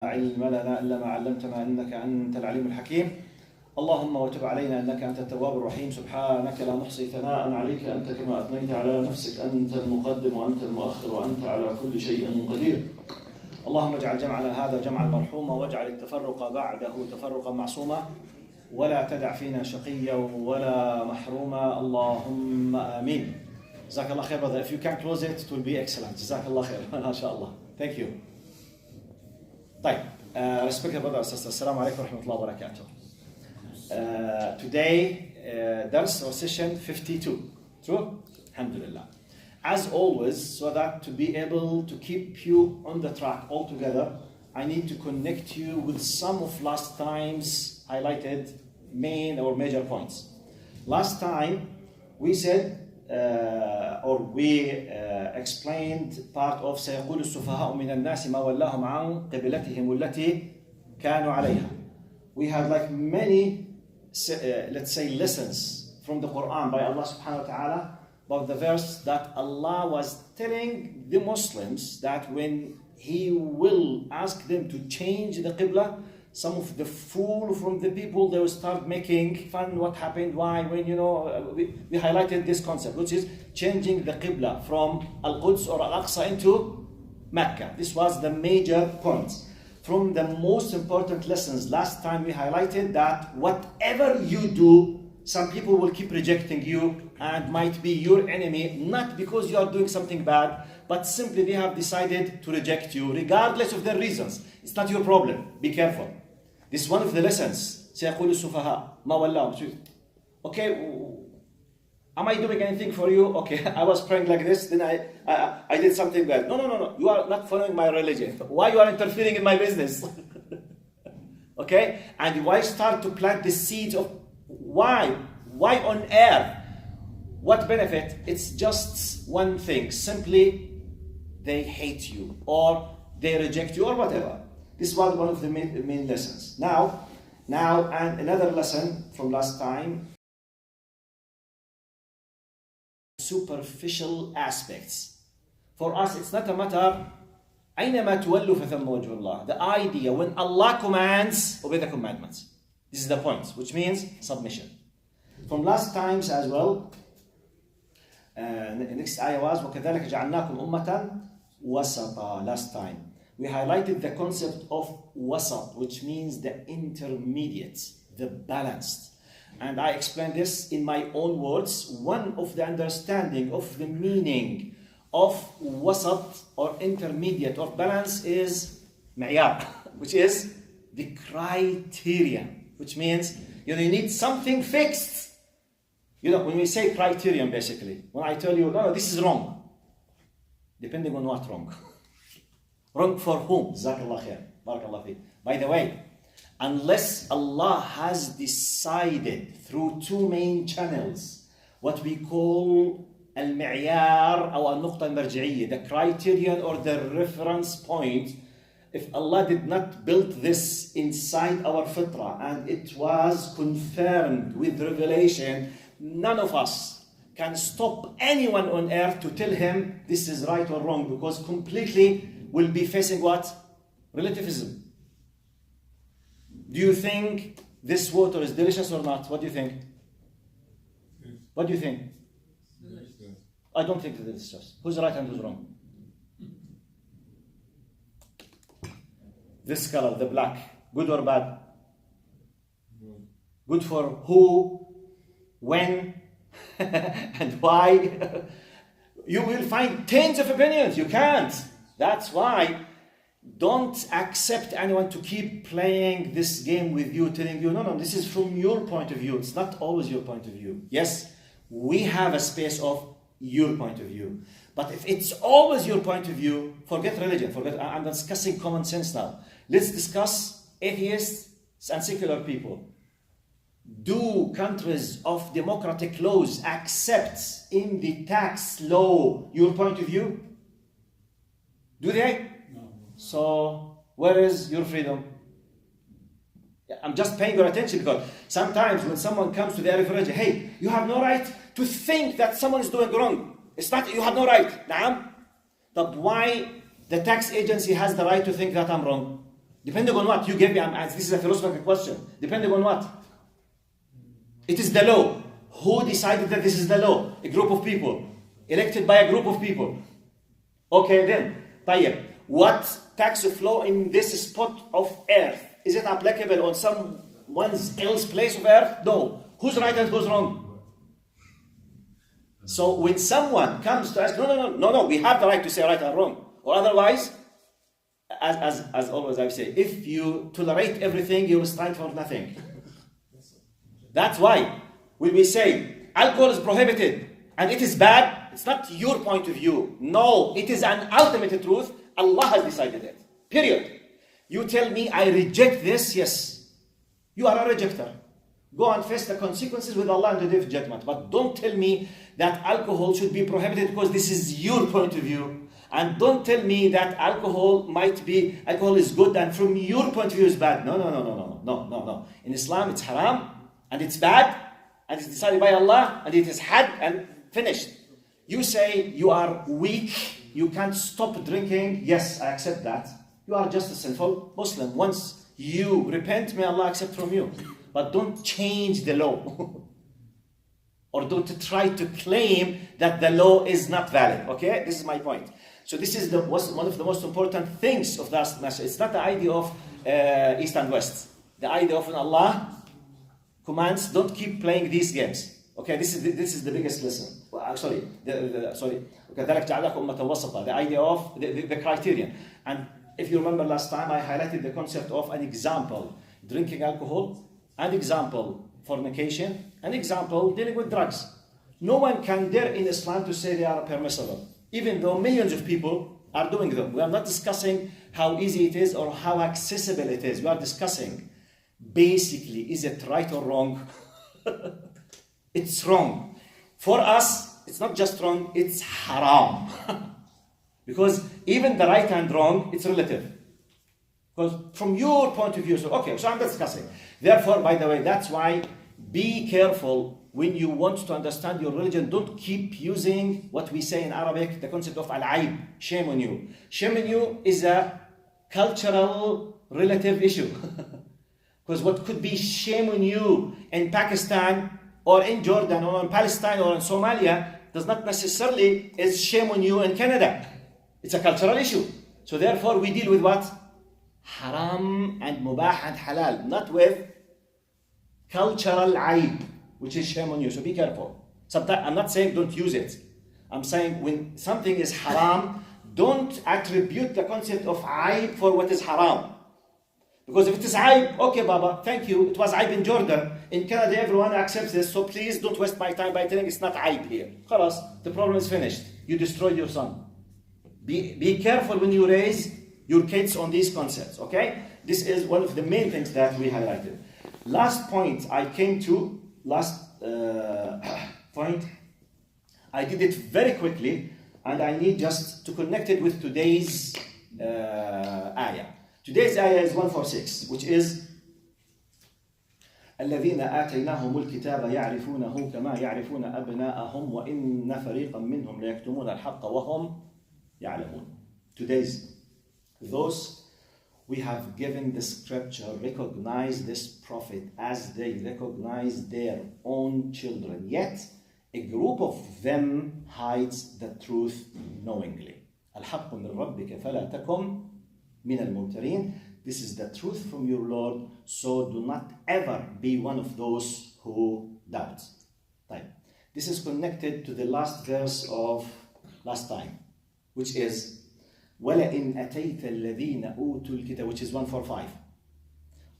علم لنا إلا ما علمتنا إنك أنت العليم الحكيم. اللهم وتب علينا إنك أنت التواب الرحيم. سبحانك لا نحصي ثناء عليك أنت كما أثنيت على نفسك. أنت المقدم وأنت المؤخر وأنت على كل شيء قدير. اللهم اجعل جمعنا هذا جمعا مرحوما واجعل التفرق بعده تفرقا معصوما ولا تدع فينا شقيا ولا محروما. اللهم آمين. جزاك الله خير brother. If you can close it, it will be excellent. جزاك الله خير. ما شاء الله. Thank you. طيب, respected brothers and sisters, Assalamu alaikum wa rahmatullahi wa barakatuh. Today, dars or session 52. True? Alhamdulillah. As always, so that to be able to keep you on the track altogether, I need to connect you with some of last time's highlighted main or major points. Last time, we said, explained part of سيقول السفهاء من الناس ما ولاهم عن قبلتهم التي كانوا عليها. We had like many, let's say, lessons from the Quran by Allah subhanahu wa ta'ala about the verse that Allah was telling the Muslims that when He will ask them to change the Qibla, some of the fool from the people, they will start making fun. What happened? Why? When, we highlighted this concept, which is changing the Qibla from Al-Quds or Al-Aqsa into Mecca. This was the major point. From the most important lessons, last time we highlighted that whatever you do, some people will keep rejecting you and might be your enemy, not because you are doing something bad, but simply they have decided to reject you, regardless of their reasons. It's not your problem. Be careful. This is one of the lessons. سيقول السفهاء ما ولاهم. Okay, am I doing anything for you? Okay, I was praying like this, then I did something bad. No. You are not following my religion. Why you are interfering in my business? Okay, and why start to plant the seeds of why on earth? What benefit? It's just one thing. Simply, they hate you or they reject you or whatever. This was one of the main lessons. Now, and another lesson from last time. Superficial aspects. For us, it's not a matter. أينما تولوا فثم وجه الله. The idea when Allah commands, obey the commandments. This is the point, which means submission. From last times as well. Next ayah was وكذلك جعلناكم أمة وسطا. Last time we highlighted the concept of wasat, which means the intermediate, the balanced. And I explained this in my own words. One of the understanding of the meaning of wasat or intermediate or balance is معيار, which is the criterion, which means you need something fixed. When we say criterion, basically, when I tell you, no, this is wrong, depending on what wrong. Wrong for whom? Jazakallah khair. Barakallah fi. By the way, unless Allah has decided through two main channels, what we call al-mi'yar or al-nuqta al-marji'iyya, the criterion or the reference point, if Allah did not build this inside our fitrah and it was confirmed with revelation, none of us can stop anyone on earth to tell him this is right or wrong, because completely will be facing what? Relativism. Do you think this water is delicious or not? What do you think? What do you think? Delicious. I don't think it's delicious. Who's right and who's wrong? This color, the black, good or bad? Good for who, when, and why? You will find tens of opinions. You can't. That's why don't accept anyone to keep playing this game with you, telling you, no, this is from your point of view. It's not always your point of view. Yes, we have a space of your point of view. But if it's always your point of view, forget religion. I'm discussing common sense now. Let's discuss atheists and secular people. Do countries of democratic laws accept in the tax law your point of view? Do they? No. So, where is your freedom? I'm just paying your attention because sometimes when someone comes to the referendum, hey, you have no right to think that someone is doing wrong. It's not, you have no right. Naam. But why the tax agency has the right to think that I'm wrong? Depending on what? You gave me, this is a philosophical question. Depending on what? It is the law. Who decided that this is the law? A group of people. Elected by a group of people. Okay then. طيب. What tax of law in this spot of earth? Is it applicable on someone else's place of earth? No. Who's right and who's wrong? So when someone comes to us, no, we have the right to say right and wrong. Or otherwise, as always I say, if you tolerate everything, you will stand for nothing. That's why when we say alcohol is prohibited and it is bad, it's not your point of view. No, it is an ultimate truth. Allah has decided it. Period. You tell me I reject this, yes. You are a rejecter. Go and face the consequences with Allah in the day of judgment. But don't tell me that alcohol should be prohibited because this is your point of view. And don't tell me that alcohol is good and from your point of view is bad. No. In Islam it's haram and it's bad and it's decided by Allah and it is had and finished. You say you are weak, you can't stop drinking. Yes, I accept that. You are just a sinful Muslim. Once you repent, may Allah accept from you. But don't change the law. Or don't try to claim that the law is not valid. Okay? This is my point. So this is one of the most important things of that message. It's not the idea of East and West. The idea of when Allah commands, don't keep playing these games. Okay, this is the biggest lesson. Sorry. وَكَذَلِكَ جَعَلَكُمْ أُمَّةً وَسَطًا. The idea of the criterion. And if you remember last time, I highlighted the concept of an example. Drinking alcohol, an example fornication, an example dealing with drugs. No one can dare in Islam to say they are permissible, even though millions of people are doing them. We are not discussing how easy it is or how accessible it is. We are discussing basically, is it right or wrong? It's wrong. For us, it's not just wrong, it's haram. Because even the right and wrong, it's relative. Because from your point of view, so I'm discussing. Therefore, by the way, that's why be careful when you want to understand your religion. Don't keep using what we say in Arabic, the concept of al-aib, shame on you. Shame on you is a cultural relative issue. Because what could be shame on you in Pakistan or in Jordan or in Palestine or in Somalia does not necessarily is shame on you in Canada. It's a cultural issue. So therefore we deal with what? Haram and mubah and halal, not with cultural aib, which is shame on you. So be careful. Sometimes I'm not saying don't use it. I'm saying when something is haram, don't attribute the concept of aib for what is haram. Because if it is aib, okay Baba, thank you, it was aib in Jordan. In Canada everyone accepts this, so please don't waste my time by telling it's not aib here. Khalas, the problem is finished. You destroyed your son. Be careful when you raise your kids on these concepts, okay? This is one of the main things that we highlighted. Last point I came to, point, I did it very quickly, and I need just to connect it with today's ayah. Today's ayah is 146, which is الذين آتيناهم الكتاب يعرفونه كما يعرفون أبناءهم وإن فريقا منهم ليكتمون الحق وهم يعلمون. Today's those we have given the scripture recognize this prophet as they recognize their own children, yet a group of them hides the truth knowingly. الحق من ربك فلا تكن من الممترين. This is the truth from your Lord, so do not ever be one of those who doubt. This is connected to the last verse of last time, which is وَلَئِنْ أَتَيْتَ الَّذِينَ أُوتُوا الْكِتَابَ, which is 145.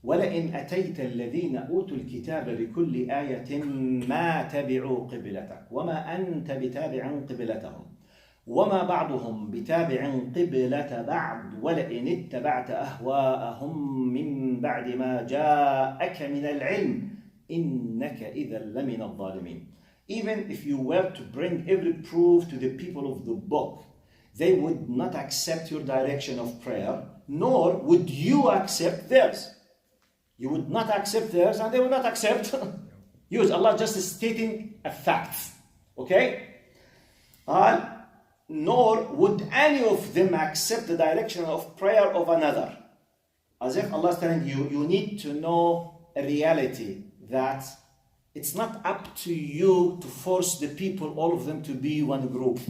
وَلَئِنْ أَتَيْتَ الَّذِينَ أُوتُوا الْكِتَابَ بِكُلِّ آيَةٍ مَا تَبِعُوا قِبْلَتَكَ وَمَا أَنْتَ بِتَابِعٍ قِبْلَتَهُمْ وَمَا بَعْضُهُمْ بِتَابِعٍ قِبْلَةَ بَعْضٍ وَلَئِنِ اتَّبَعْتَ أَهْوَاءَهُمْ مِنْ بَعْدِ مَا جَاءَكَ مِنَ الْعِلْمِ إِنَّكَ إِذًا لَمِنَ الظَّالِمِينَ. Even if you were to bring every proof to the people of the book, they would not accept your direction of prayer, nor would you accept theirs. You would not accept theirs, and they would not accept yours. Allah just is stating a fact. Okay? Nor would any of them accept the direction of prayer of another. As if Allah is telling you, you need to know a reality that it's not up to you to force the people, all of them, to be one group.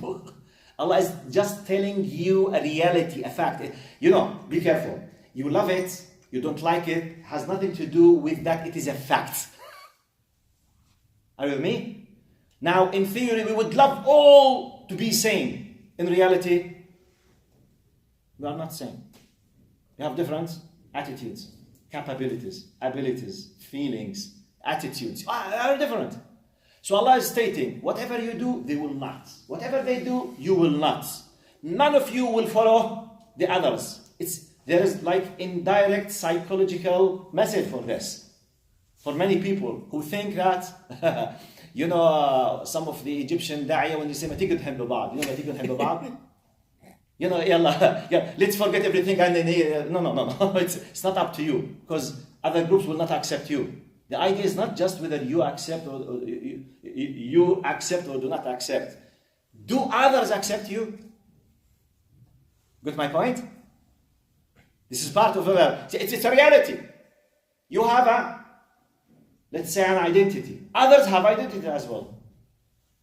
Allah is just telling you a reality, a fact. You know, be careful. You love it, you don't like it, has nothing to do with that. It is a fact. Are you with me? Now, in theory, we would love all to be same. In reality, we are not same. We have different attitudes, capabilities, abilities, feelings, attitudes are different. So Allah is stating, whatever you do, they will not. Whatever they do, you will not. None of you will follow the others. There is like indirect psychological message for this. For many people who think that, you know, some of the Egyptian da'iyah, when you say, ما تيجوا تحبوا بعض, you know, ما تيجوا تحبوا بعض? You know, yeah, let's forget everything and then, no. It's not up to you, because other groups will not accept you. The idea is not just whether you accept or you accept or do not accept. Do others accept you? Got my point? This is part of it's a reality. You have let's say, an identity. Others have identity as well.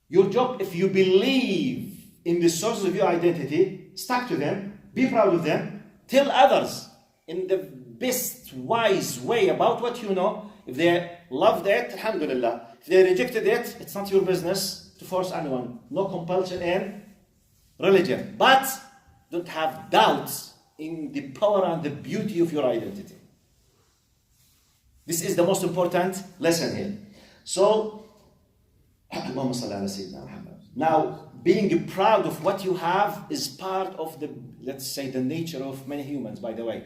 Your job, if you believe in the sources of your identity, stick to them, be proud of them, tell others in the best, wise way about what you know. If they loved it, alhamdulillah. If they rejected it, it's not your business to force anyone. No compulsion in religion. But don't have doubts in the power and the beauty of your identity. This is the most important lesson here. So, now, being proud of what you have is part of the, let's say, the nature of many humans, by the way.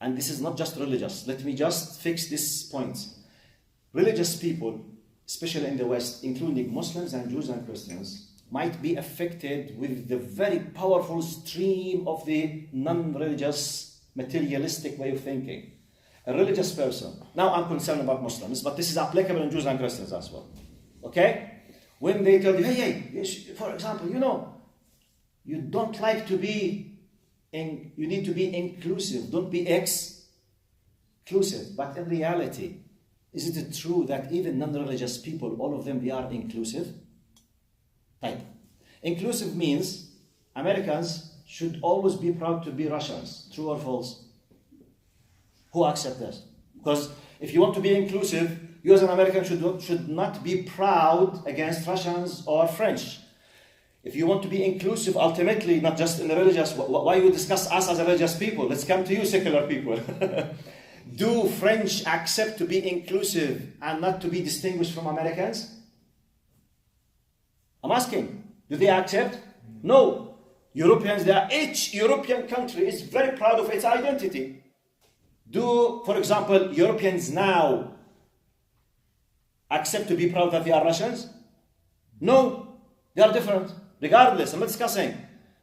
And this is not just religious. Let me just fix this point. Religious people, especially in the West, including Muslims and Jews and Christians, might be affected with the very powerful stream of the non-religious, materialistic way of thinking. A religious person, now I'm concerned about Muslims, but this is applicable in Jews and Christians as well. Okay? When they tell you, hey, for example, you know, you don't like to be, you need to be inclusive, don't be exclusive. But in reality, is it true that even non-religious people, all of them, they are inclusive? Right. Inclusive means Americans should always be proud to be Russians. True or false? Who accepts this? Because if you want to be inclusive, you as an American should not be proud against Russians or French. If you want to be inclusive, ultimately, not just in the religious, why you discuss us as religious people? Let's come to you, secular people. Do French accept to be inclusive and not to be distinguished from Americans? I'm asking, do they accept? No. Europeans, each European country is very proud of its identity. Do, for example, Europeans now accept to be proud that they are Russians? No. They are different. Regardless, I'm not discussing.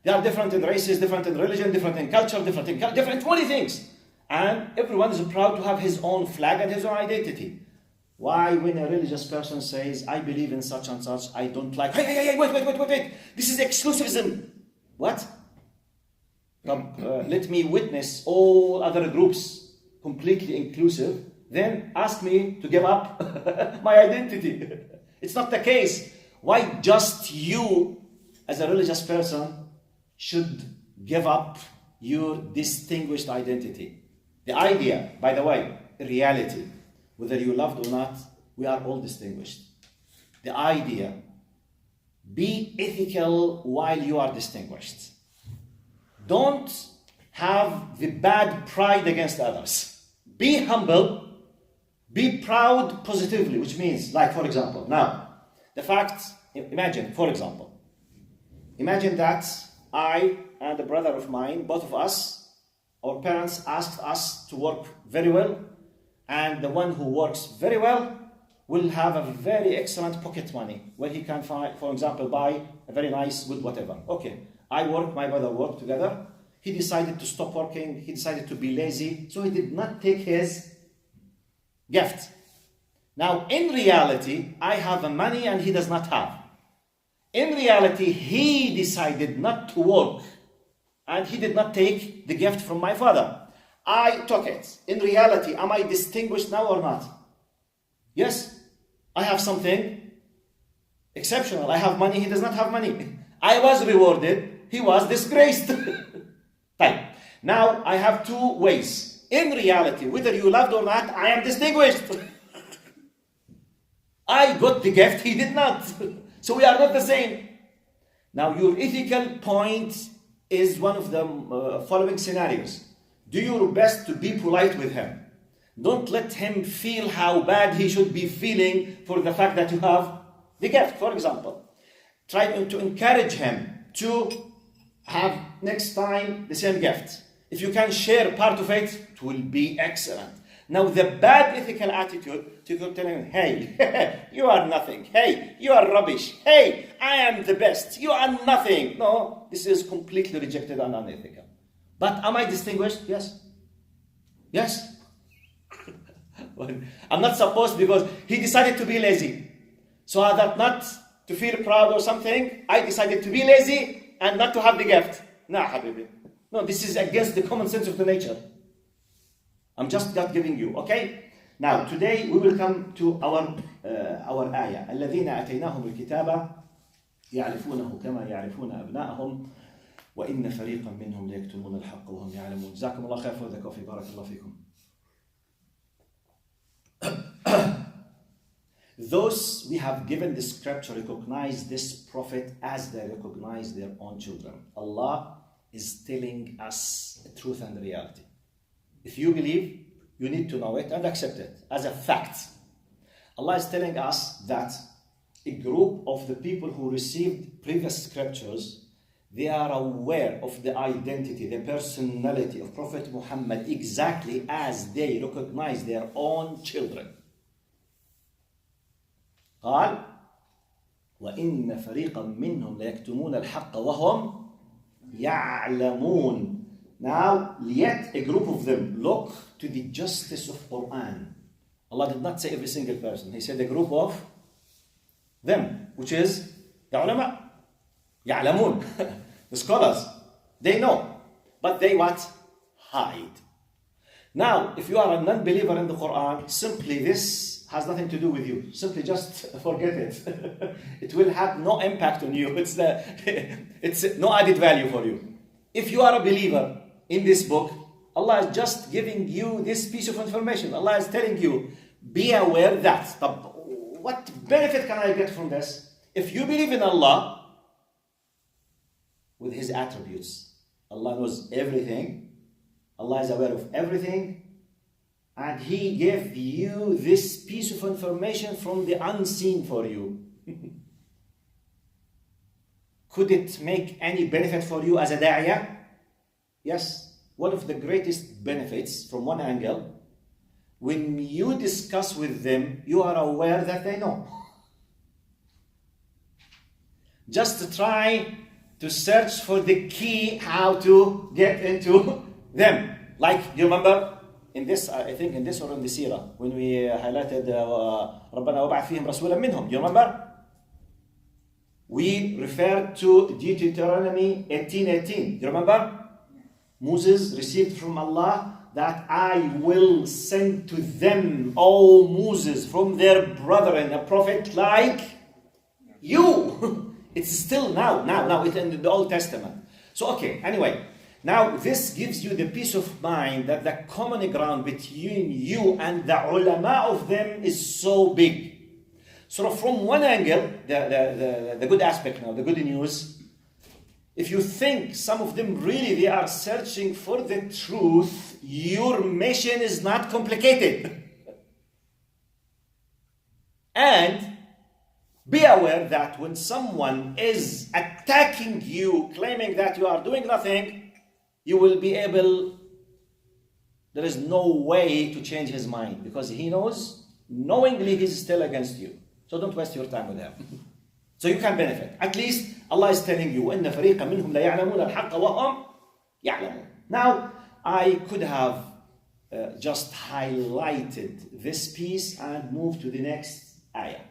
They are different in races, different in religion, different in culture, different in different 20 things. And everyone is proud to have his own flag and his own identity. Why, when a religious person says, I believe in such and such, I don't like, hey, wait. This is exclusivism. What? Let me witness all other groups completely inclusive, then ask me to give up my identity. It's not the case. Why just you, as a religious person, should give up your distinguished identity? The idea, by the way, reality, whether you loved or not, we are all distinguished. The idea, be ethical while you are distinguished. Don't have the bad pride against others. Be humble, be proud positively, which means, like, for example, now, the fact, imagine that I and a brother of mine, both of us, our parents asked us to work very well, and the one who works very well will have a very excellent pocket money, where he can, for example, buy a very nice, good whatever. Okay, I work, my brother work together. He decided to stop working, he decided to be lazy, so he did not take his gift. Now, in reality, I have money and he does not have. In reality, he decided not to work and he did not take the gift from my father. I took it. In reality, am I distinguished now or not? Yes, I have something exceptional. I have money, he does not have money. I was rewarded, he was disgraced. Fine. Now I have two ways. In reality, whether you loved or not, I am distinguished. I got the gift, he did not. So we are not the same. Now your ethical point is one of the following scenarios. Do your best to be polite with him. Don't let him feel how bad he should be feeling for the fact that you have the gift, for example. Try to encourage him to have next time the same gift. If you can share part of it, it will be excellent. Now the bad ethical attitude to go telling him, hey, you are nothing. Hey, you are rubbish. Hey, I am the best. You are nothing. No, this is completely rejected and unethical. But am I distinguished? Yes. Yes. I'm not supposed because he decided to be lazy. So that not to feel proud or something, I decided to be lazy and not to have the gift. No, habibi. No, this is against the common sense of the nature. I'm just not giving you, okay? Now, today we will come to our ayah. الذين آتيناهم الكتاب يعرفونه كما يعرفون أبناءهم وإن فريقا منهم ليكتمون الحق وهم يعلمون. جزاكم الله خير for the coffee. بارك الله فيكم. Those we have given the scripture recognize this prophet as they recognize their own children. Allah is telling us the truth and the reality. If you believe, you need to know it and accept it as a fact. Allah is telling us that a group of the people who received previous scriptures, they are aware of the identity, the personality of Prophet Muhammad exactly as they recognize their own children. قال وإن فريقا منهم ليكتمون الحق وهم يعلمون. Now, yet a group of them look to the justice of Quran. Allah did not say every single person. He said a group of them, which is the ulama. يعلمون. The scholars. They know. But they what? Hide. Now, if you are a non-believer in the Quran, simply this has nothing to do with you. Simply just forget it. It will have no impact on you. It's no added value for you. If you are a believer in this book, Allah is just giving you this piece of information. Allah is telling you, be aware that. What benefit can I get from this? If you believe in Allah, with His attributes, Allah knows everything. Allah is aware of everything. And He gave you this piece of information from the unseen for you. Could it make any benefit for you as a da'iyah? Yes. One of the greatest benefits from one angle, when you discuss with them, you are aware that they know. Just try to search for the key how to get into them. Like, you remember? In this, I think in this or in the seerah, when we highlighted رَبَّنَا وَبَعَثْ فِيهِمْ رَسُولًا مِّنْهُمْ. You remember? We referred to Deuteronomy 18:18. You remember? Moses received from Allah that I will send to them, O Moses, from their brethren, a prophet like you. It's still now, it's in the Old Testament. So, okay, anyway. Now, this gives you the peace of mind that the common ground between you and the ulama of them is so big. So from one angle, the good aspect now, the good news, if you think some of them really, they are searching for the truth, your mission is not complicated. And be aware that when someone is attacking you, claiming that you are doing nothing, you will be able, there is no way to change his mind because he knows, knowingly he's still against you. So don't waste your time with him. So you can benefit. At least Allah is telling you, إِنَّ فَرِيقًا مِّنْهُمْ لَيَعْلَمُونَ الْحَقَّ وَهُمْ يَعْلَمُونَ. Now, I could have just highlighted this piece and moved to the next ayah.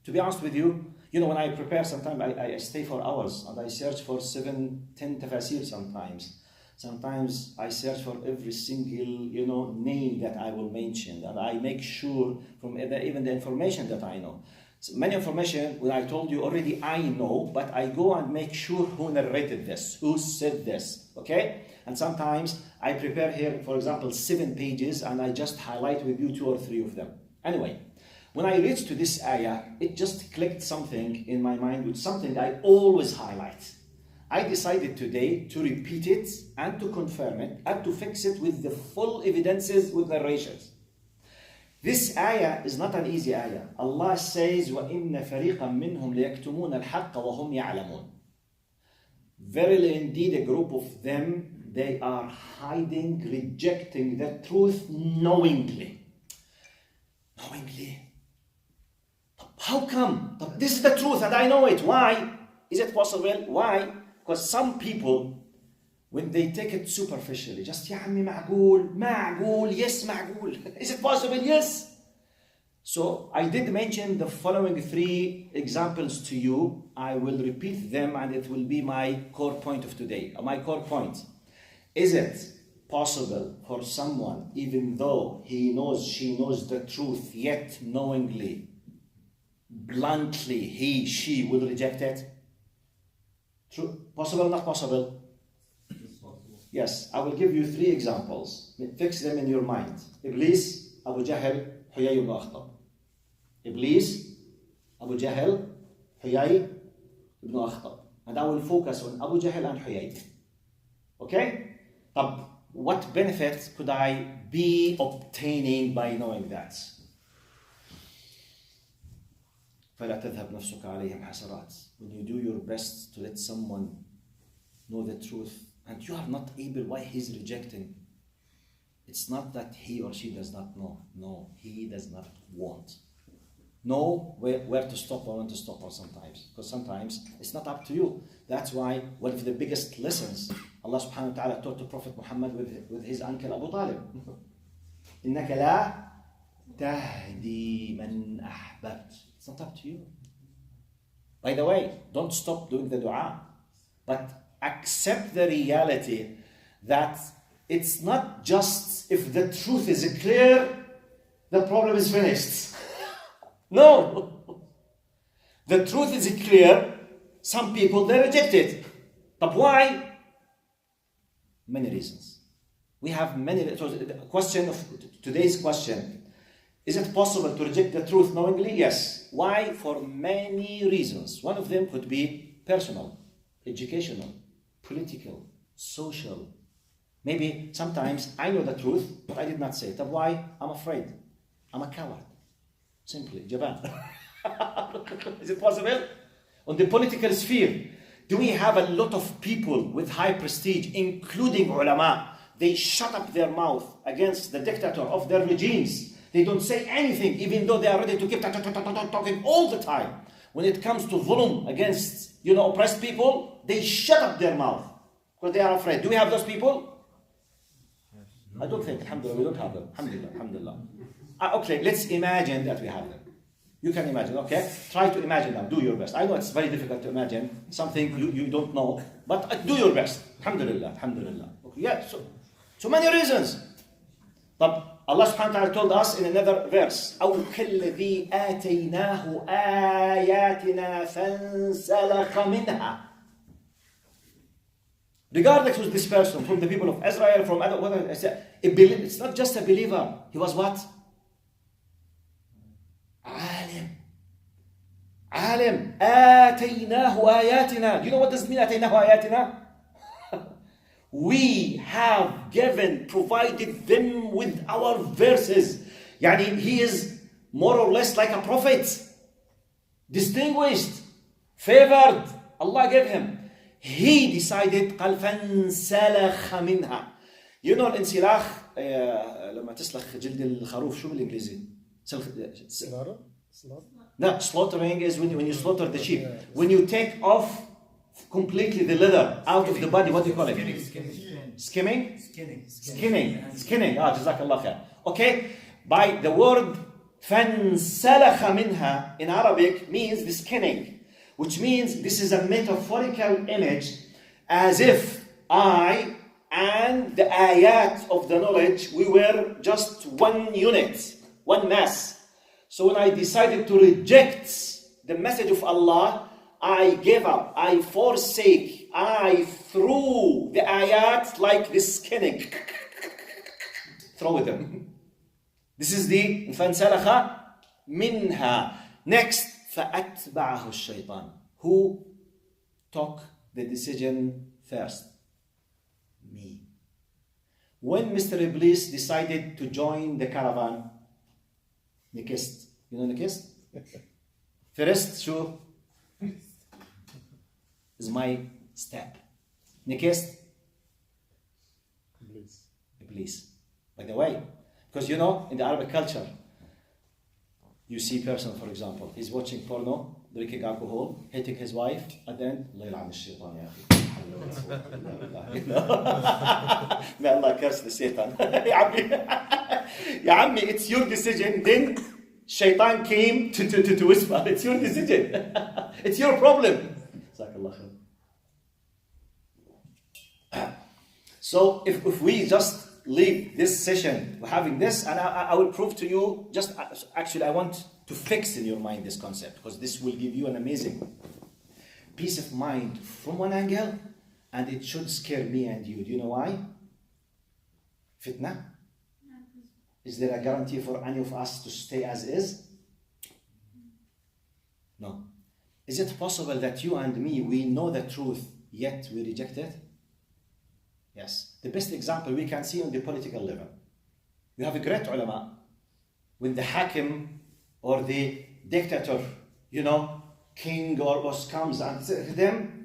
To be honest with you, when I prepare sometimes, I stay for hours and I search for 7-10 tafsir sometimes. Sometimes I search for every single, name that I will mention, and I make sure from even the information that I know. So many information, when I told you already, I know, but I go and make sure who narrated this, who said this, okay? And sometimes I prepare here, for example, 7 pages, and I just highlight with you 2 or 3 of them. Anyway, when I reached to this ayah, it just clicked something in my mind with something I always highlight. I decided today to repeat it and to confirm it and to fix it with the full evidences with narrations. This ayah is not an easy ayah. Allah says, وَإِنَّ فَرِيقًا مِّنْهُمْ لَيَكْتُمُونَ الْحَقَّ وَهُمْ يَعْلَمُونَ. Verily indeed a group of them, they are hiding, rejecting the truth knowingly. Knowingly. How come? This is the truth and I know it. Why? Is it possible? Why? Because some people, when they take it superficially, just يا عمي معقول, yes معقول. Is it possible? Yes. So I did mention the following 3 examples to you. I will repeat them and it will be my core point of today. My core point. Is it possible for someone, even though she knows the truth, yet knowingly, bluntly, she will reject it? True. Possible or not possible? Yes, I will give you 3 examples. Fix them in your mind. Iblis, Abu Jahl, Huyay ibn Akhtab. Iblis, Abu Jahl, Huyay ibn Akhtab. And I will focus on Abu Jahl and Huyay. Okay? What benefit could I be obtaining by knowing that? فلا تذهب نفسك عليهم حسرات. When you do your best to let someone know the truth and you are not able, why he's rejecting? It's not that he or she does not know. No, he does not want. Know where to stop or when to stop, or sometimes. Because sometimes it's not up to you. That's why one of the biggest lessons Allah subhanahu wa ta'ala taught to Prophet Muhammad with his uncle Abu Talib. إِنَّكَ لَا تَهْدِي مَنْ أَحْبَبْتَ. It's not up to you. By the way, don't stop doing the dua, but accept the reality that it's not just if the truth is clear, the problem is finished. No. The truth is clear. Some people, they reject it. But why? Many reasons. We have many. So the question of today's question, is it possible to reject the truth knowingly? Yes. Why? For many reasons. One of them could be personal, educational, political, social. Maybe sometimes I know the truth, but I did not say it. Why? I'm afraid. I'm a coward. Simply, Japan. Is it possible? On the political sphere, do we have a lot of people with high prestige, including ulama? They shut up their mouth against the dictator of their regimes. They don't say anything, even though they are ready to keep talking all the time. When it comes to dhulm against, oppressed people, they shut up their mouth because they are afraid. Do we have those people? I don't think. Alhamdulillah, we don't have them. Alhamdulillah. Okay, let's imagine that we have them. You can imagine, okay? Try to imagine them. Do your best. I know it's very difficult to imagine something you don't know, but do your best. Alhamdulillah. Okay, yeah, so many reasons. But Allah subhanahu wa ta'ala told us in another verse, أَوْ كَالَّذِي آتَيْنَاهُ آيَاتِنَا فَانْسَلَخَ مِنْهَا. Regardless of this person, from the people of Israel, from other, it's not just a believer. He was what? عالم. آتَيْنَاهُ آيَاتِنَا. Do you know what does it mean, آتَيْنَاهُ آيَاتِنَا? We have provided them with our verses. Yani he is more or less like a prophet. Distinguished, favored. Allah gave him. He decided قال فانسلخ منها. You know الانسلاخ لما تسلخ جلد الخروف شو بالإنجليزي؟ No, slaughtering is when you slaughter the sheep. When you take off completely the leather out of the body, what do you call it? Skimming? Skinning. Jazakallah khair. Okay, by the word فَانْسَلَخَ مِنْهَا in Arabic means the skinning, which means this is a metaphorical image, as if I and the ayat of the knowledge, we were just one unit, one mass. So when I decided to reject the message of Allah, I gave up, I forsake, I threw the ayat like this skinning. Throw them. This is the فَانْسَلَخَ مِنْهَا. Next, فَأَتْبَعَهُ الشَّيْطَانِ. Who took the decision first? Me. When Mr. Iblis decided to join the caravan, Nikist. You know Nikist? First, شو is my step. Nikist? Iblis. By the way, because you know, in the Arabic culture, you see a person, for example, he's watching porno, drinking alcohol, hitting his wife, and then, الله يلعن الشيطان يا أخي. May Allah curse the Satan. يا عمي, it's your decision. Then Shaitan came to whisper, it's your decision. It's your problem. So if we just leave this session, we're having this, and I will prove to you, just actually I want to fix in your mind this concept, because this will give you an amazing peace of mind from one angle, and it should scare me and you. Do you know why? Fitna? Is there a guarantee for any of us to stay as is? No. Is it possible that you and me, we know the truth, yet we reject it? Yes. The best example we can see on the political level. We have a great ulama. When the hakim or the dictator, king or boss comes and them,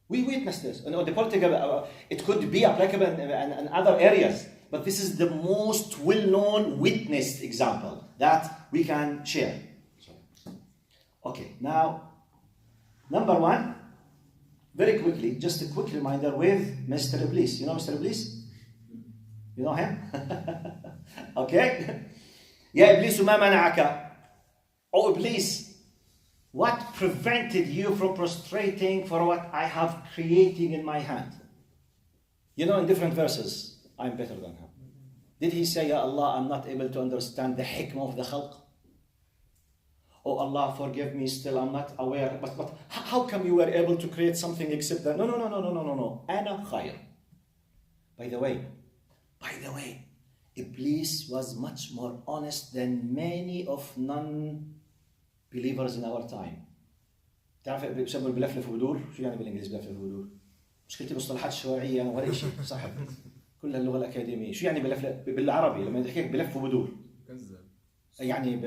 we witness this. The political, it could be applicable in other areas, but this is the most well-known, witnessed example that we can share. Okay, now, number one, very quickly, just a quick reminder with Mr. Iblis. You know Mr. Iblis? You know him? Okay? Ya Iblis, ma mana'aka. Oh Iblis, what prevented you from prostrating for what I have created in my hand? In different verses, I'm better than him. Did he say, Ya Allah, I'm not able to understand the hikmah of the khalq? Oh Allah, forgive me, still I'm not aware. But how come you were able to create something except that? No. Ana khayr. By the way, Iblis was much more honest than many of non-believers in our time. تعرف بسموا بلفلف ودور؟ شو يعني بالإنجليزي بلفلف ودور؟ مشكلتي بالمصطلحات الشوارعية أنا ولا شيء صاحب كل اللغة الأكاديمية. شو يعني بلفلف بالعربي لما يحكيك بلف ودور؟ يعني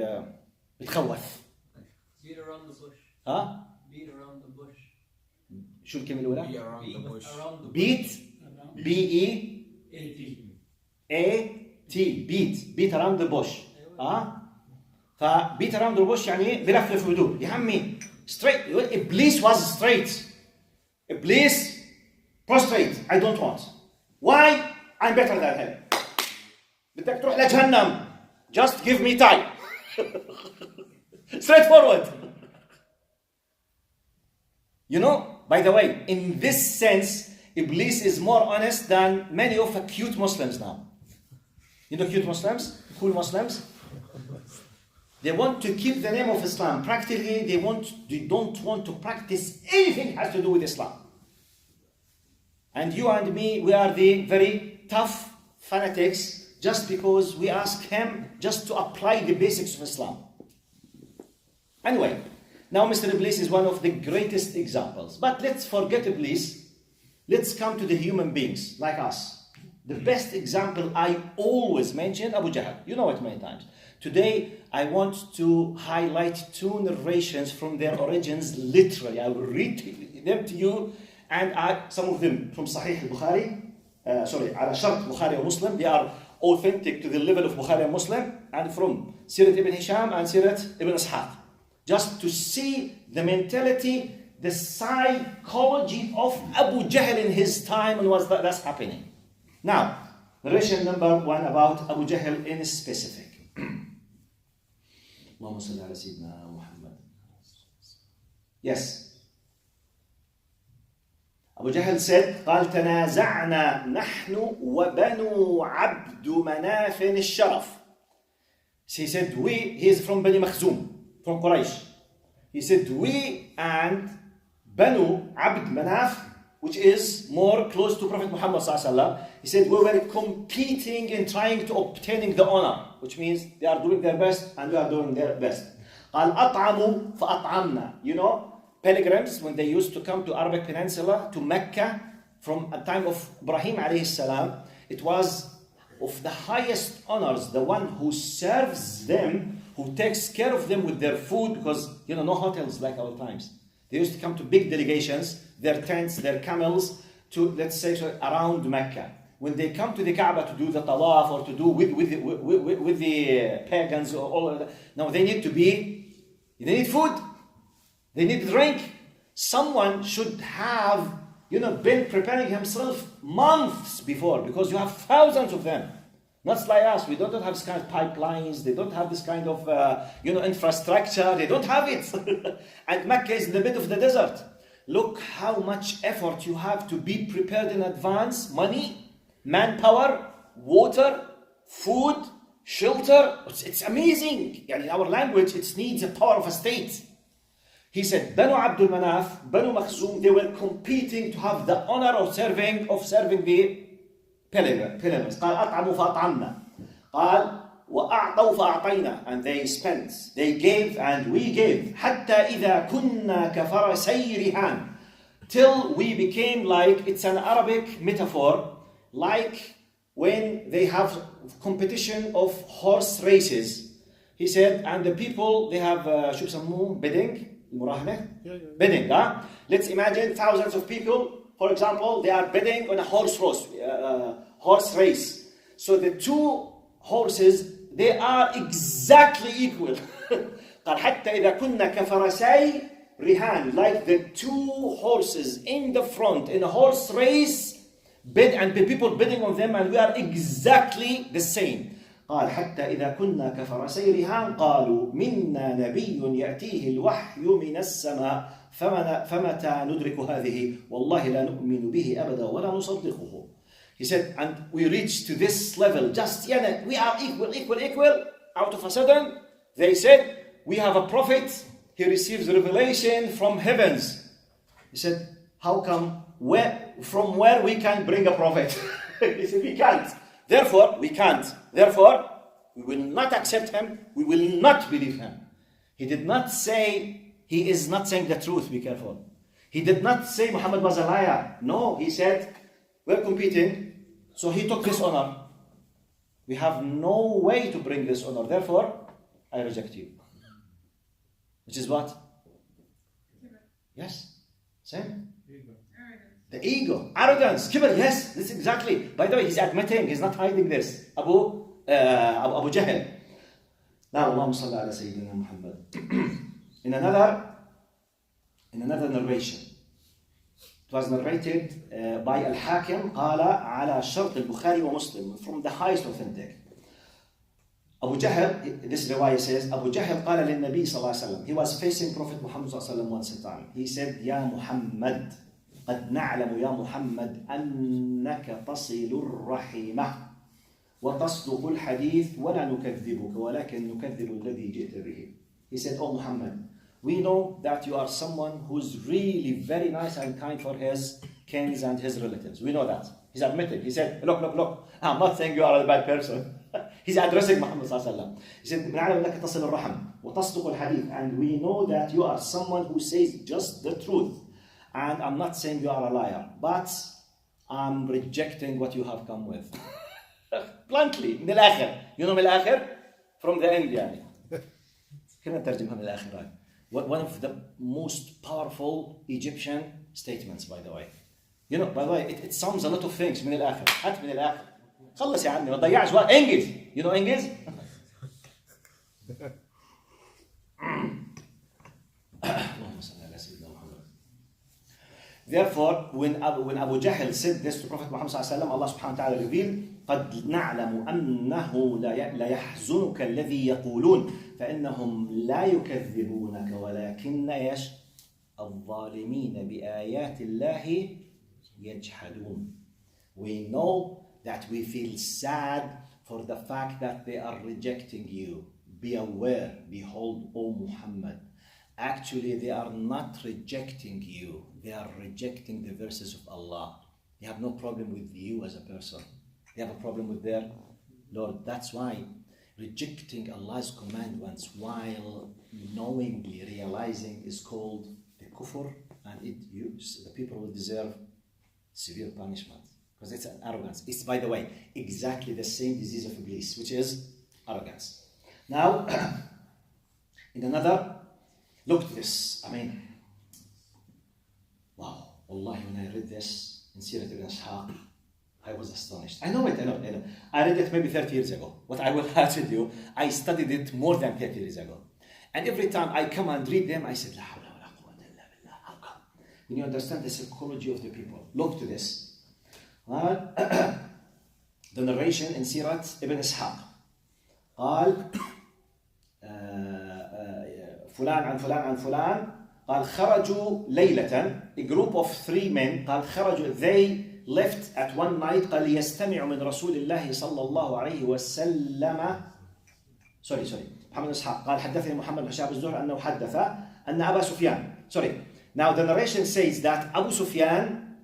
بتخوف. Beat around the bush. ها؟ Beat around the bush. شو الكلمة الأولى؟ Beat around the bush. Beat. B-E-A-T. Beat around the bush. فbeat around the bush يعني بلفلف بدور. يا عمي straight. Iblis was straight. Iblis prostrate. I don't want. Why? I'm better than him. بدك تروح لجهنم. Just give me time. Straightforward. By the way, in this sense, Iblis is more honest than many of the cute Muslims now. Cute Muslims? Cool Muslims? They want to keep the name of Islam. Practically, they don't want to practice anything that has to do with Islam. And you and me, we are the very tough fanatics just because we ask him just to apply the basics of Islam. Anyway, now Mr. Iblis is one of the greatest examples. But let's forget Iblis. Let's come to the human beings like us. The best example I always mention, Abu Jahl. You know it many times. Today, I want to highlight two narrations from their origins literally. I will read them to you, and some of them from Sahih al-Bukhari. على شرط Bukhari and Muslim. They are authentic to the level of Bukhari and Muslim, and from Sirat ibn Hisham and Sirat ibn Ishaq. Just to see the mentality, the psychology of Abu Jahl in his time and what that's happening. Now, narration number one about Abu Jahl in specific. اللهم صل على سيدنا محمد. Yes. Abu Jahl said, قال تنازعنا نحن وبنو عبد مناف الشرف. He said, he is from Bani Makhzum, from Quraysh. He said, we and Banu Abd Manaf, which is more close to Prophet Muhammad sallallahu alaihi wasallam. He said, we were competing in trying to obtaining the honor, which means they are doing their best and we are doing their best. قال أطعموا فأطعمنا. You know, pilgrims, when they used to come to Arabic Peninsula, to Mecca, from a time of Ibrahim alayhi salam, it was of the highest honors, the one who serves them, who takes care of them with their food, because, you know, no hotels like our times. They used to come to big delegations, their tents, their camels, to, let's say, around Mecca. When they come to the Kaaba to do the tawaf or to do with the pagans or all of that, now they need food, they need drink. Someone should have, you know, been preparing himself months before, because you have thousands of them. Not like us, we don't have this kind of pipelines, they don't have this kind of, infrastructure, they don't have it. And Mecca is in the middle of the desert. Look how much effort you have to be prepared in advance, money, manpower, water, food, shelter. It's amazing. In our language, it needs the power of a state. He said, Banu Abdul Manaf, Banu Makhzum, they were competing to have the honor of serving the pilgrims. قال أطعموا فأطعمنا. قال وأعطوا فأعطينا. And they spent, they gave and we gave. حتى إذا كنا كفرسي رهان. Till we became like, it's an Arabic metaphor, like when they have competition of horse races. He said, and the people, they have شو بسموه bidding. Bidding. Let's imagine thousands of people, for example, they are bidding on a horse race. So the two horses, they are exactly equal. قال حتى إذا كنا كفرسي رهان, like the two horses in the front in a horse race, bid and the people bidding on them, and we are exactly the same. قال حتى إذا كنا كفرسي رهان قالوا منا نبي يأتيه الوحي من السماء فمتى ندرك هذه والله لا نؤمن به أبدا ولا نصدقه. He said, and we reached to this level, just we are equal. Out of a sudden, they said, we have a prophet, he receives revelation from heavens. He said, how come, from where we can bring a prophet? He said, we can't. Therefore, we can't. Therefore, we will not accept him. We will not believe him. He did not say, he is not saying the truth, be careful. He did not say Muhammad was a liar. No, he said, we're competing, so he took this honor. We have no way to bring this honor. Therefore, I reject you. Which is what? Yes, same. The ego, arrogance, kibr, yes, this is exactly. By the way, he's admitting, he's not hiding this. Abu Jahl. Now, Allahumma salli ala Sayyidina Muhammad. In another narration, it was narrated by Al-Hakim, قال على شرط البخاري ومسلم, from the highest authentic. Abu Jahl, this riwayah says, Abu Jahl قال للنبي صلى الله عليه وسلم. He was facing Prophet Muhammad صلى الله عليه وسلم once a time. He said, يا محمد قد نعلم يا محمد أنك تصل الرحمة وتصدق الحديث ولا نكذبك ولكن نكذب الذي جئت به. He said, oh Muhammad, we know that you are someone who's really very nice and kind for his kins and his relatives. We know that. He's admitted. He said, look, I'm not saying you are a bad person. He's addressing Muhammad صلى الله عليه وسلم. He said, نعلم أنك تصل الرحم وتصدق الحديث, and we know that you are someone who says just the truth. And I'm not saying you are a liar, but I'm rejecting what you have come with. Bluntly, من الآخر. You know من الآخر? From the end يعني. كنا نترجمها من الآخر. One of the most powerful Egyptian statements, by the way. You know, by the way, it sums a lot of things. من الآخر. هات من الآخر. خلص يا عمي ما تضيعش وقت. انجز. You know انجز? اللهم صل على سيدنا محمد. Therefore, when Abu Jahl said this to Prophet Muhammad sallallahu alaihi wasallam, Allah subhanahu wa ta'ala revealed, قد نعلم أنه لا يحزنك الذي يقولون فإنهم لا يكذبونك ولكن الظالمين بآيات الله يجحدون. We know that we feel sad for the fact that they are rejecting you. Be aware, behold, O Muhammad. Actually, they are not rejecting you. They are rejecting the verses of Allah. They have no problem with you as a person. They have a problem with their Lord. That's why rejecting Allah's commandments while knowingly realizing is called the kufr, and the people will deserve severe punishment because it's an arrogance. It's, by the way, exactly the same disease of Iblis, which is arrogance. Now, in another, look at this. I mean, wow, Wallahi, when I read this in Sirat ibn Ishaq, I was astonished. I know. I read it maybe 30 years ago. What I will have to do, I studied it more than 30 years ago. And every time I come and read them, I said, La hawla wa la quwwata illa billah. How come? When you understand the psychology of the people, look to this. The narration in Sirat ibn Ishaq. قال فلان عن فلان عن فلان قال خرجوا ليلة, a group of 3 men قال خرجوا, they left at one night قال يستمع من رسول الله صلى الله عليه وسلم محمد إسحاق قال حدثني محمد بن شهاب الزهري أنه حدث أن أبا سفيان now the narration says that Abu Sufyan,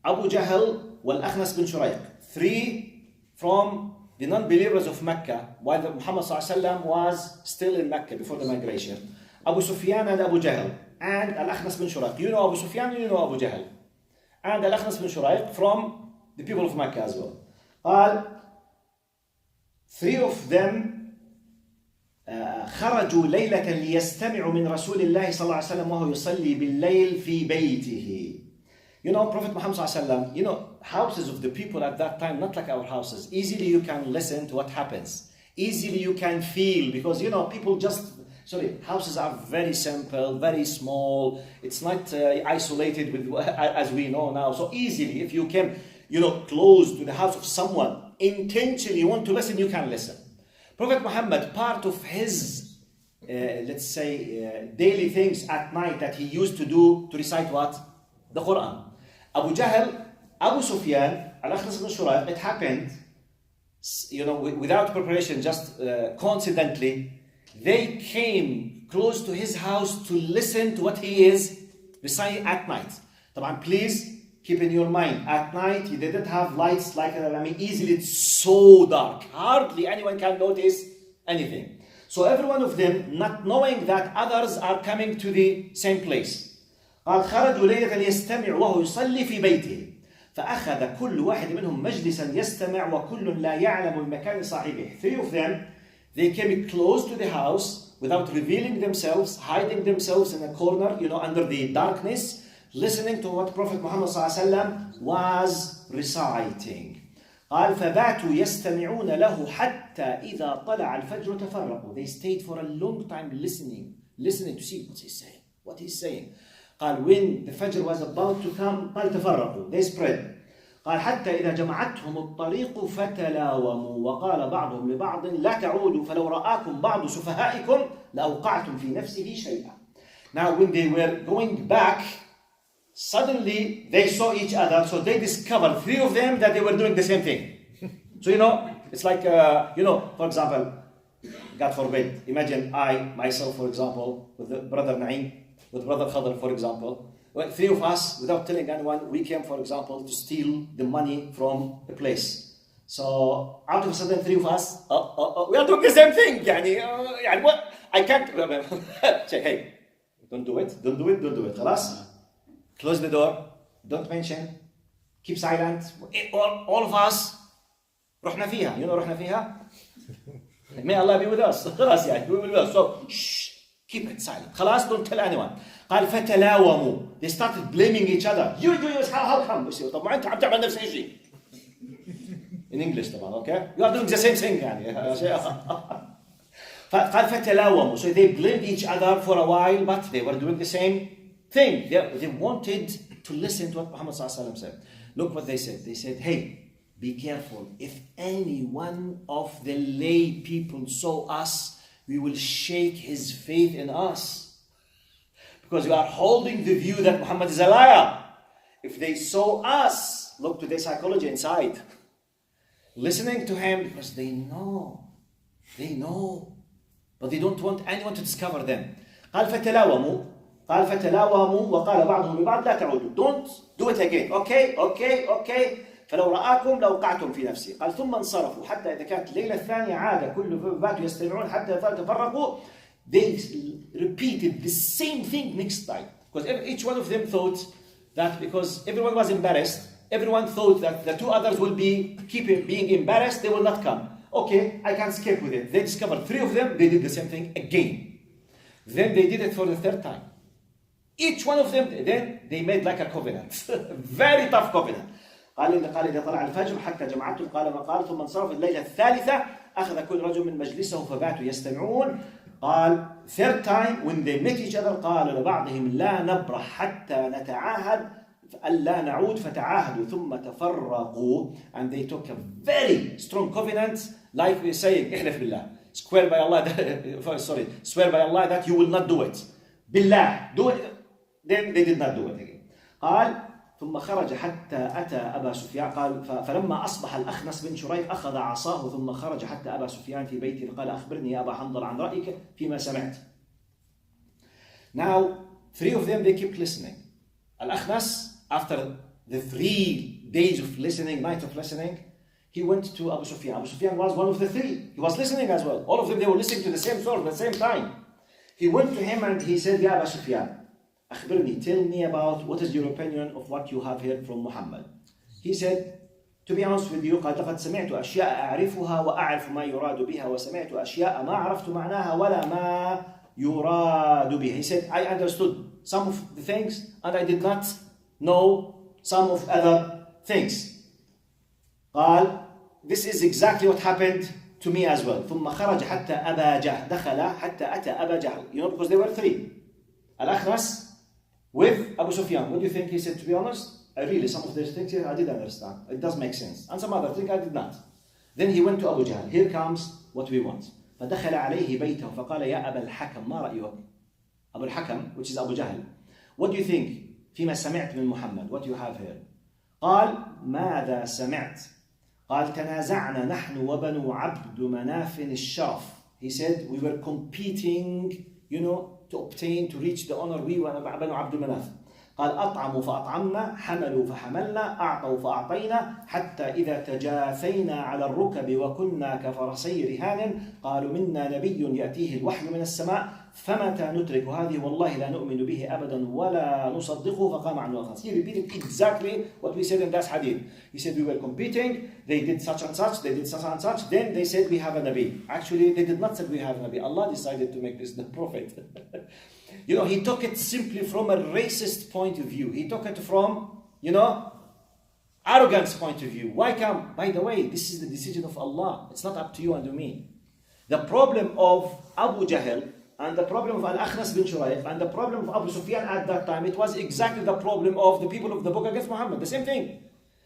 Abu Jahl والأخنس بن شريق, 3 from the non-believers of Mecca while Muhammad ﷺ was still in Mecca before the migration. Abu Sufyan and Abu Jahl and Al-Akhnas bin Shuraiq. You know Abu Sufyan, you know Abu Jahl. And Al-Akhnas bin Shuraiq from the people of Mecca as well. قال 3 of them خرجوا ليلة ليستمعوا من رسول الله صلى الله عليه وسلم وهو يصلي بالليل في بيته. You know, Prophet Muhammad ﷺ, you know, houses of the people at that time, not like our houses. Easily you can listen to what happens. Easily you can feel, because, you know, people houses are very simple, very small. It's not isolated with, as we know now. So easily, if you can, you know, close to the house of someone, intentionally want to listen, you can listen. Prophet Muhammad, part of his, daily things at night that he used to do to recite what? The Quran. Abu Jahl, Abu Sufyan, Al-Akhnas bin Shuraiq, it happened, you know, without preparation, just coincidentally, they came close to his house to listen to what he is reciting at night. Please keep in your mind, at night he didn't have lights like that. Easily it's so dark. Hardly anyone can notice anything. So every one of them, not knowing that others are coming to the same place. قال خرجوا ليلة ليستمع وهو يصلي في بيته فأخذ كل واحد منهم مجلسا يستمع وكل لا يعلم بمكان صاحبه. 3 of them, they came close to the house without revealing themselves, hiding themselves in a corner, you know, under the darkness, listening to what Prophet Muhammad ﷺ was reciting. قال فباتوا يستمعون له حتى إذا طلع الفجر تفرقوا. They stayed for a long time listening to see what he's saying. قال when the Fajr was about to come قال تفرقوا, they spread. قال حتى إذا جمعتهم الطريق فتلاوموا وقال بعضهم لبعض لا تعودوا فلو رآكم بعض سفهائكم لأوقعتم في نفسه شيئا. Now when they were going back, suddenly they saw each other, so they discovered, 3 of them, that they were doing the same thing. So you know, it's like, you know, for example, God forbid, imagine I, myself, for example, with the brother Naeem, with brother Khadr, for example, 3 of us, without telling anyone, we came, for example, to steal the money from a place. So out of a sudden, 3 of us, we are doing the same thing. What? I can't say, hey, don't do it. خلاص? Close the door. Don't mention. Keep silent. All of us, رحنا فيها. You know رحنا فيها? May Allah be with us. خلاص يعني, we will be with us. So, shh. Keep it silent. خلاص, don't tell anyone. قال فتلاوموا. They started blaming each other. You, how come? طب ما أنت عم تعمل نفس الشيء. In English طبعا, okay? You are doing the same thing يعني. قال فتلاوموا. So they blamed each other for a while, but they were doing the same thing. They wanted to listen to what Muhammad ﷺ said. Look what they said. They said, hey, be careful. If any one of the lay people saw us, we will shake his faith in us. Because we are holding the view that Muhammad is a liar. If they saw us, look to their psychology inside, listening to him, because they know, but they don't want anyone to discover them. قال فتلاوموا وقال بعضهم لبعض لا تعودوا. Don't do it again. Okay. فلو رآكم لوقعتم في نفسي. قال ثم انصرفوا حتى إذا كانت الليلة الثانية عاد كل باتوا يستمعون حتى تفرقوا. They repeated the same thing next time. Because each one of them thought that because everyone was embarrassed, everyone thought that the two others will be being embarrassed, they will not come. Okay, I can skip with it. They discovered 3 of them, they did the same thing again. Then they did it for the 3rd time. Each one of them, then they made like a covenant. Very tough covenant. قال إذا طلع الفجر حتى جمعتهم قال ما قال ثم انصرف الليلة الثالثة أخذ كل رجل من مجلسه فباتوا يستمعون. قال 3rd time when they met each other قالوا لبعضهم لا نبرح حتى نتعاهد ألا نعود فتعاهدوا ثم تفرقوا. And they took a very strong covenant like we're saying احلف بالله. Swear by Allah that you will not do it. Billah, do it. Then they did not do it again. قال ثم خرج حتى أتى أبا سفيان. قال فلما أصبح الأخنس بن شريح أخذ عصاه ثم خرج حتى أبا سفيان في بيته قال أخبرني يا أبا حنظل عن رأيك فيما سمعت. Now 3 of them they kept listening. Al-Akhnas, after the 3 days of listening, night of listening, he went to Abu Sufyan. Abu Sufyan was one of the 3. He was listening as well. All of them, they were listening to the same source at the same time. He went to him and he said, Ya Abu Sufyan, أخبرني, tell me about what is your opinion of what you have heard from Muhammad. He said, to be honest with you, قد سمعت أشياء أعرفها وأعرف ما يراد بها وسمعت أشياء ما عرفت معناها ولا ما يراد بها. He said, I understood some of the things and I did not know some of other things. قال, this is exactly what happened to me as well. ثم خرج حتى أبا جهل. دخل حتى أتى أبا جهل. You know, because there were 3. Al-Akhnas with Abu Sufyan. What do you think he said? To be honest, really, some of these things here I did understand. It does make sense. And some other things I did not. Then he went to Abu Jahl. Here comes what we want. فدخل عليه بيته فقال يا أبا الحكم ما رأيك؟ Abu al-Hakam, which is Abu Jahl. What do you think? فيما سمعت من محمد. What you have here? قال ماذا سمعت؟ قال تنازعنا نحن وبنو عبد مناف الشرف. He said we were competing, to obtain, to reach the honor we were بنو عبد مناف. قال أطعموا فأطعمنا حملوا فحملنا أعطوا فأعطينا حتى إذا تجاثينا على الركب وكنا كفرسي رهان قالوا منا نبي يأتيه الوحي من السماء فمتى ندرك هذه والله لا نؤمن به أبدا ولا نصدقه فقام عنه الخاص. He repeated exactly what we said in that hadith. He said we were competing, they did such and such, they did such and such, then they said we have a Nabi. Actually they did not say we have a Nabi. Allah decided to make this the Prophet. He took it simply from a racist point of view. He took it from, arrogance point of view. Why come? By the way, this is the decision of Allah. It's not up to you and to me. The problem of Abu Jahl and the problem of Al-Akhnas bin Shuraih and the problem of Abu Sufyan at that time, it was exactly the problem of the people of the book against Muhammad. The same thing.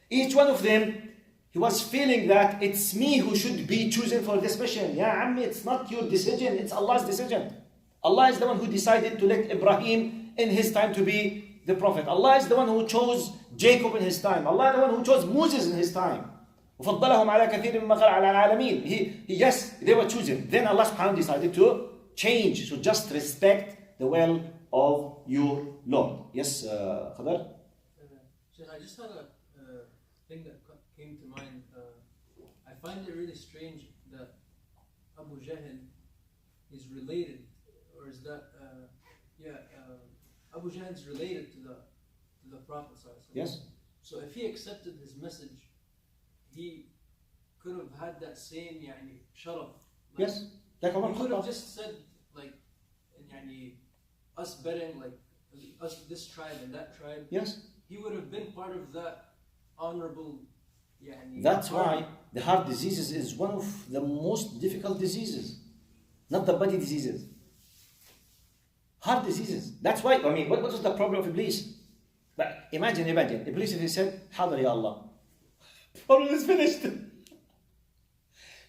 Each one of them, he was feeling that it's me who should be chosen for this mission. Ya Ammi, it's not your decision, it's Allah's decision. Allah is the one who decided to let Ibrahim in his time to be the prophet. Allah is the one who chose Jacob in his time. Allah is the one who chose Moses in his time. وَفَضَّلَهُمْ عَلَى كَثِيرٍ مِّمَّنْ خَلَقَ عَلَى الْعَالَمِينَ. Yes, they were chosen. Then Allah subhanahu wa ta'ala decided to change. So just respect the will of your Lord. Yes, Khadar? I just had a thing that came to mind. I find it really strange that Abu Jahl is related, or is that Abu Jahl is related to the Prophet. Yes. So if he accepted his message, he could have had that same sharaf. Yes. He could have just said us betting us this tribe and that tribe. Yes. He would have been part of that honorable. That's why the heart diseases is one of the most difficult diseases, not the body diseases. Heart diseases. That's why, what was the problem of Iblis? But imagine, Iblis if he said, Hadar ya Allah. Problem is finished.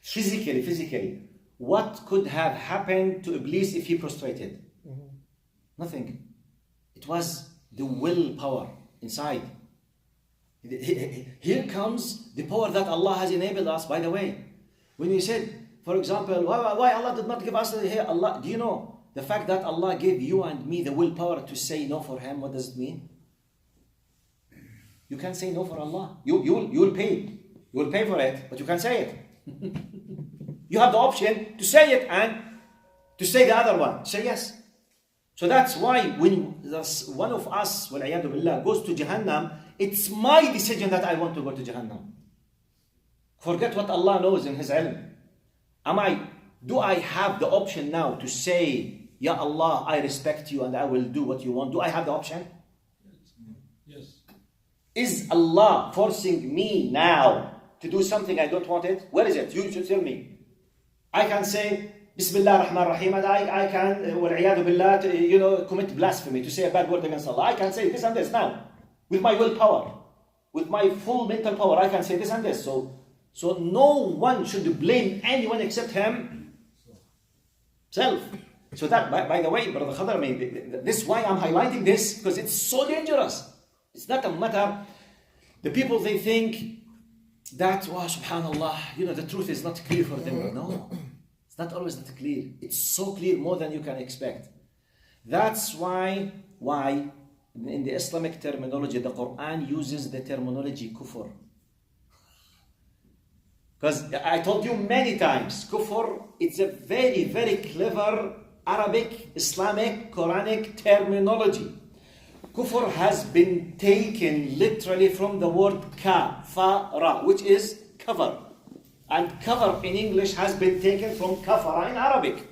Physically. What could have happened to Iblis if he prostrated? Nothing. It was the willpower inside. Here comes the power that Allah has enabled us. By the way, when you said, for example, why Allah did not give us here, Allah, do you know the fact that Allah gave you and me the willpower to say no for Him? What does it mean? You can't say no for Allah. You'll pay. You will pay for it, but you can't say it. You have the option to say it and to say the other one. Say yes. So that's why when one of us, وَالْعِيَاذُ بِاللَّهِ, goes to Jahannam, it's my decision that I want to go to Jahannam. Forget what Allah knows in His ilm. Do I have the option now to say, Ya Allah, I respect you and I will do what you want? Do I have the option? Yes. Is Allah forcing me now to do something I don't want it? Where is it? You should tell me. I can say, Bismillah ar-Rahman ar-Rahim, and I can, وَالْعِيَاذُ بِاللَّهِ, commit blasphemy, to say a bad word against Allah. I can say this and this now. With my willpower. With my full mental power, I can say this and this. So no one should blame anyone except himself. So that, by the way, Brother Khadr, this is why I'm highlighting this, because it's so dangerous. It's not a matter, the people, they think that, wow, subhanallah, the truth is not clear for them. No, it's not always that clear. It's so clear, more than you can expect. That's why in the Islamic terminology, the Quran uses the terminology kufr. Because I told you many times, kufr, it's a very, very clever Arabic, Islamic, Quranic terminology. Kufr has been taken literally from the word kafara, which is cover. And cover in English has been taken from kafara in Arabic.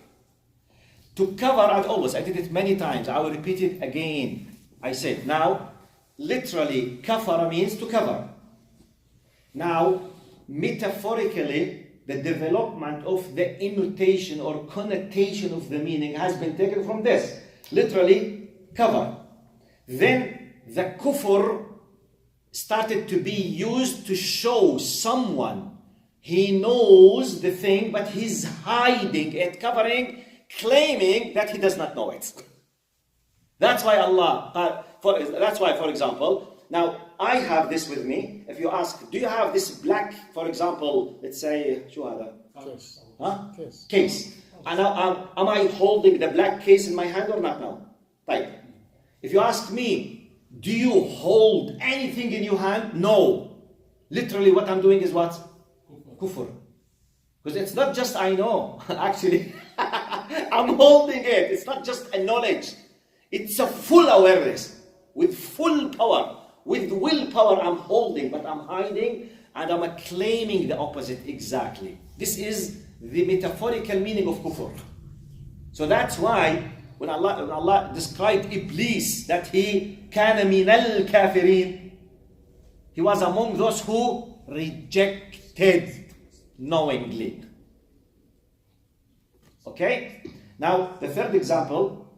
To cover, and always, I did it many times, I will repeat it again. I said, now, literally, kafara means to cover. Now, metaphorically, the development of the innotation or connotation of the meaning has been taken from this. Literally, cover. Then the kufr started to be used to show someone he knows the thing, but he's hiding it, covering, claiming that he does not know it. That's why for example, now I have this with me. If you ask, do you have this black, for example, let's say, Case. huh? Case. Case. And now, am I holding the black case in my hand or not now? Right. If you ask me, do you hold anything in your hand? No. Literally what I'm doing is what? Kufr. Because it's not just I know. Actually, I'm holding it. It's not just a knowledge. It's a full awareness. With full power. With willpower I'm holding, but I'm hiding and I'm claiming the opposite exactly. This is the metaphorical meaning of kufr. So that's why when Allah described Iblis, that he kana minal kafirin, he was among those who rejected knowingly. Okay? Now, the third example.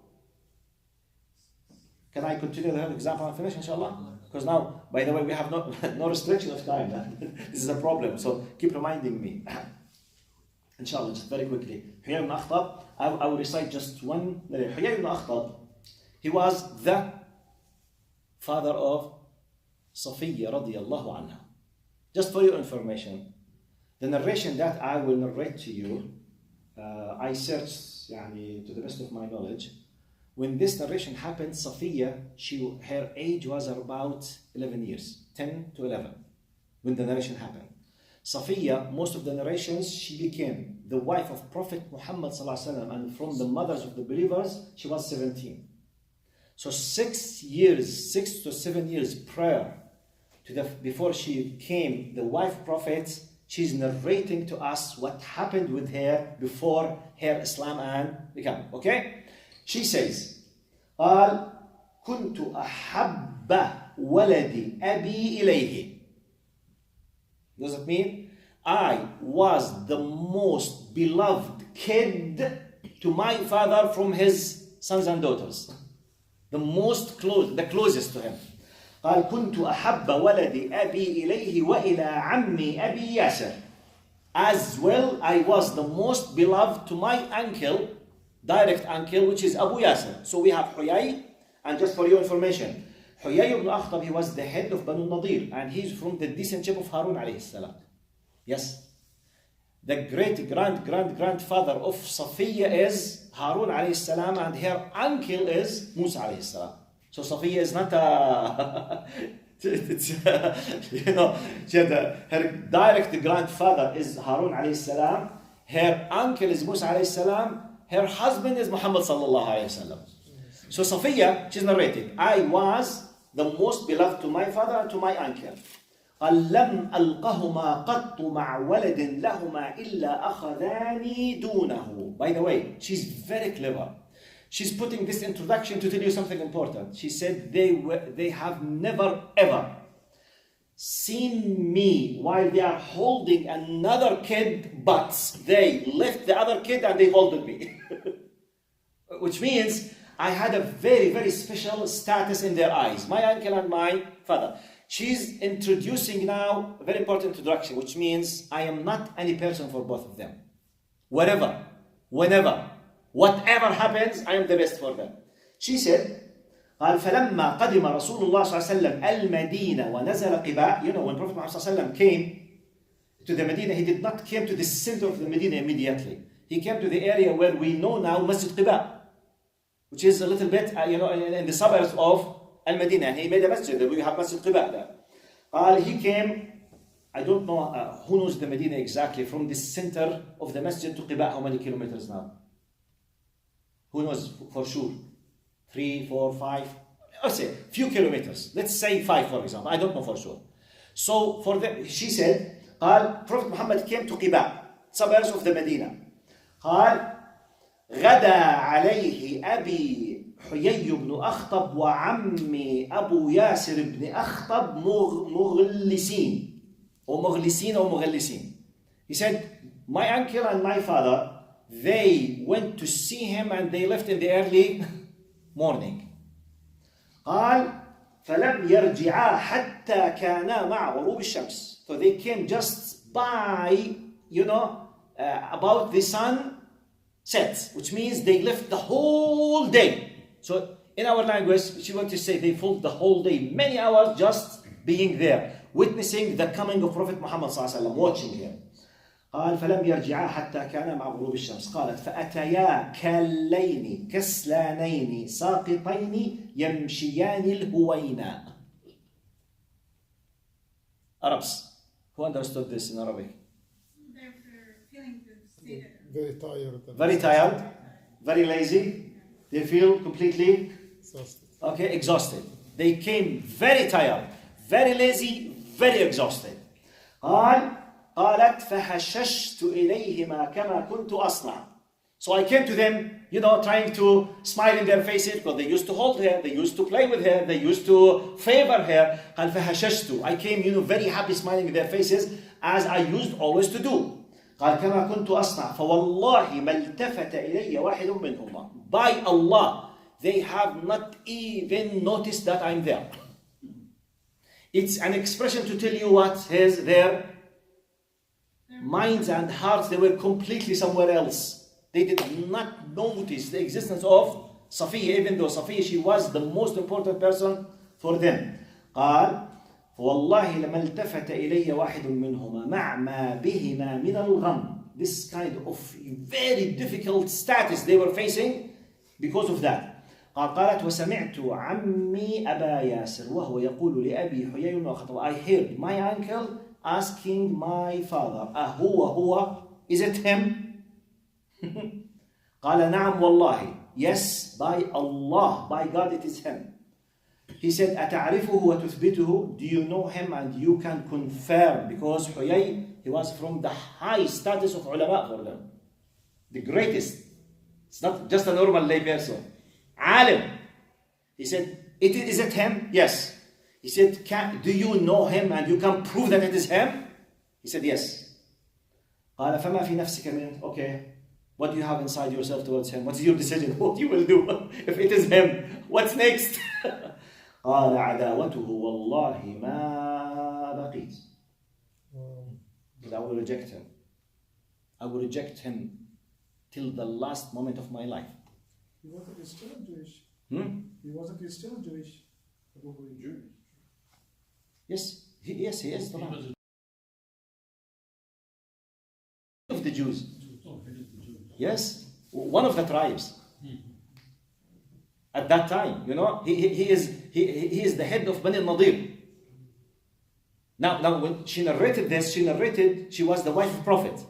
Can I continue the third example and finish, inshallah? Because now, by the way, we have no restriction of time. This is a problem, so keep reminding me. Inshallah, just very quickly. Huyay ibn Akhtab, I will recite just one. Huyay ibn Akhtab, he was the father of Safiya radiyallahu anha. Just for your information, the narration that I will narrate to you, I searched, to the best of my knowledge. When this narration happened, Safiya, her age was about 11 years, 10 to 11, when the narration happened. Safiya, most of the narrations, she became the wife of Prophet Muhammad ﷺ, and from the mothers of the believers, she was 17. So 6 to 7 years prior to before she became the wife of Prophet, she's narrating to us what happened with her before her Islam and become. Okay? She says, قال كنت أحب ولد أبي إليه. Does it mean? I was the most beloved kid to my father from his sons and daughters. The closest to him. قال كنت أحب ولد أبي إليه وإلى عمي أبي ياسر. As well, I was the most beloved to my uncle, direct uncle, which is Abu Yasir. So we have Huyay, and just for your information, Huyay ibn Akhtab, he was the head of Banu Nadir, and he's from the descendant of Harun alayhi salam. Yes. The great grandfather of Safiya is Harun alayhi salam, and her uncle is Musa alayhi salam. So Safiya is not a it's, she had her direct grandfather is Harun alayhi salam, her uncle is Musa alayhi salam, her husband is Muhammad sallallahu alayhi wasallam. So Safiya, she's narrating, I was the most beloved to my father and to my uncle. قال لم ألقهما قط مع ولد لهما إلا أخذاني دونه. By the way, she's very clever. She's putting this introduction to tell you something important. She said they have never ever seen me while they are holding another kid, but they left the other kid and they holded me. Which means I had a very, very special status in their eyes, my uncle and my father. She's introducing now a very important introduction, which means I am not any person for both of them. Wherever, whenever, whatever happens, I am the best for them. She said, قال فلما قدم رسول الله صلى الله عليه وسلم المدينة ونزل قباء. You know, when Prophet Muhammad صلى الله عليه وسلم came to the Medina, he did not come to the center of the Medina immediately. He came to the area where we know now Masjid Qiba, which is a little bit, in the suburbs of Al-Medina. He made a masjid. We have Masjid Qiba there. He came, I don't know who knows the Medina exactly, from the center of the masjid to Qiba, how many kilometers now? Who knows for sure? 3, 4, 5, let's say few kilometers. Let's say 5, for example. I don't know for sure. So for them, she said, Prophet Muhammad came to Qiba, suburbs of the Medina. غدا عليه أبي حيي بن أخطب وعمي أبو ياسر بن أخطب مغلسين أو مغلسين. He said, my uncle and my father, they went to see him and they left in the early morning. قال فلم يرجعا حتى كانا مع غروب الشمس. So they came just by, about the sun set, which means they left the whole day. So in our language, she wants to say they filled the whole day, many hours just being there, witnessing the coming of Prophet Muhammad صلى الله عليه وسلم, watching him. قال فلم يرجعا حتى كان مع غروب الشمس. قالت فأتيا كاللين كسلانين ساقطين يمشيان الهوينا. Arabs, who understood this in Arabic? They're feeling the state of Very tired. Very tired, very lazy. They feel completely exhausted. They came very tired, very lazy, very exhausted. قالت فهششت إليهما كما كنت أصنع. So I came to them, trying to smile in their faces, because they used to hold her, they used to play with her, they used to favor her. قال فهششت. I came, very happy, smiling in their faces, as I used always to do. قال كما كنت أصنع فوالله ما التفت إلي واحد منهما. By Allah, they have not even noticed that I'm there. It's an expression to tell you what is their minds and hearts, they were completely somewhere else. They did not notice the existence of Safiya, even though Safiya, she was the most important person for them. قال والله لما التفت إلي واحد منهما مع ما بهما من الغم. This kind of very difficult status they were facing because of that. قالت وسمعت عمي أبا ياسر وهو يقول لأبي حيي وخطب. I heard my uncle asking my father, هو is it him? قال نعم والله, yes, by Allah, by God, it is him. He said, أتعرفه وتثبته? Do you know him and you can confirm? Because Huyay, he was from the high status of ulama for them, the greatest. It's not just a normal lay person. Alim. He said, is it him? Yes. He said, do you know him and you can prove that it is him? He said, yes. قال فما في نفسك من. Okay, what do you have inside yourself towards him? What is your decision? What you will do if it is him? What's next? قال عداوته والله ما بقيت. But I will reject him. I will reject him till the last moment of my life. He was a Christian or Jewish? Hmm? He was a Christian or Jewish? Yes, he is. He was Of the Jews. oh, he is the Jew. Yes, one of the tribes. At that time, he is the head of Bani Nadir. Now, when she narrated this, she was the wife of Prophet.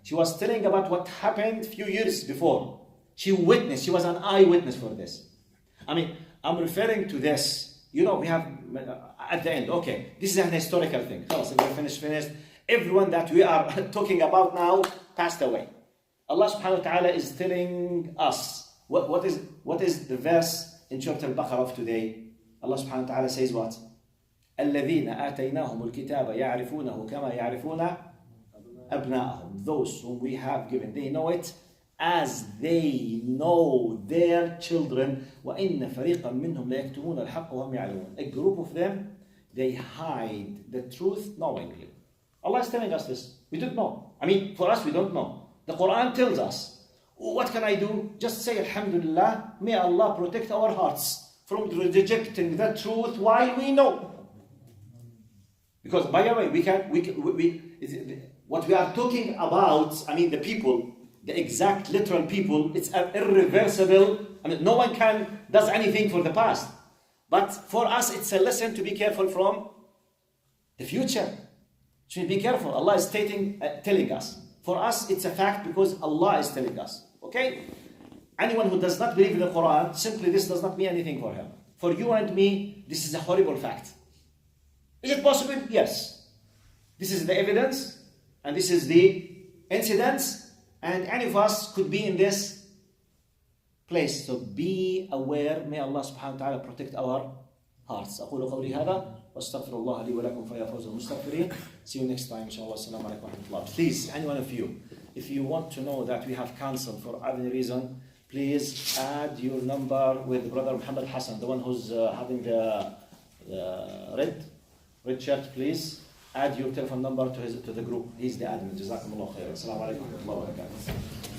She was telling about what happened a few years before. She witnessed, she was an eyewitness for this. I mean, I'm referring to this. We have, at the end, okay, this is an historical thing. We're finished. Everyone that we are talking about now passed away. Allah subhanahu wa ta'ala is telling us, what is the verse in Surah Al-Baqarah of today? Allah subhanahu wa ta'ala says what? الَّذِينَ آتَيْنَاهُمُ الْكِتَابَ يَعْرِفُونَهُ كَمَا يَعْرِفُونَ أَبْنَاءَهُم. Those whom we have given, they know it as they know their children. وَإِنَّ فَرِيقًا مِّنْهُمْ لَيَكْتُمُونَ الْحَقَّ وَهُمْ يَعْلَمُونَ. A group of them, they hide the truth knowingly. Allah is telling us this. We don't know. I mean, for us, we don't know. The Quran tells us. What can I do? Just say Alhamdulillah. May Allah protect our hearts from rejecting the truth while we know. Because, by the way, what we are talking about, I mean, the people, the exact literal people, it's irreversible. I mean, no one does anything for the past. But for us, it's a lesson to be careful from the future. So be careful. Allah is telling us. For us, it's a fact because Allah is telling us. Okay? Anyone who does not believe in the Quran, simply this does not mean anything for him. For you and me, this is a horrible fact. Is it possible? Yes. This is the evidence, and this is the incidents, and any of us could be in this place. So be aware. May Allah subhanahu wa ta'ala protect our hearts. أقول قولي هذا واستغفر الله لي ولكم فيا فوز المستغفرين. See you next time, inshallah. Assalamu alaikum wa rahmatullah. Please, any one of you, if you want to know that we have cancelled for any reason, please add your number with Brother Muhammad Hassan, the one who's having the red shirt. Please add your telephone number to the group. He's the admin. Jazakumullah khair. Assalamu alaikum wa rahmatullah wa barakatuh.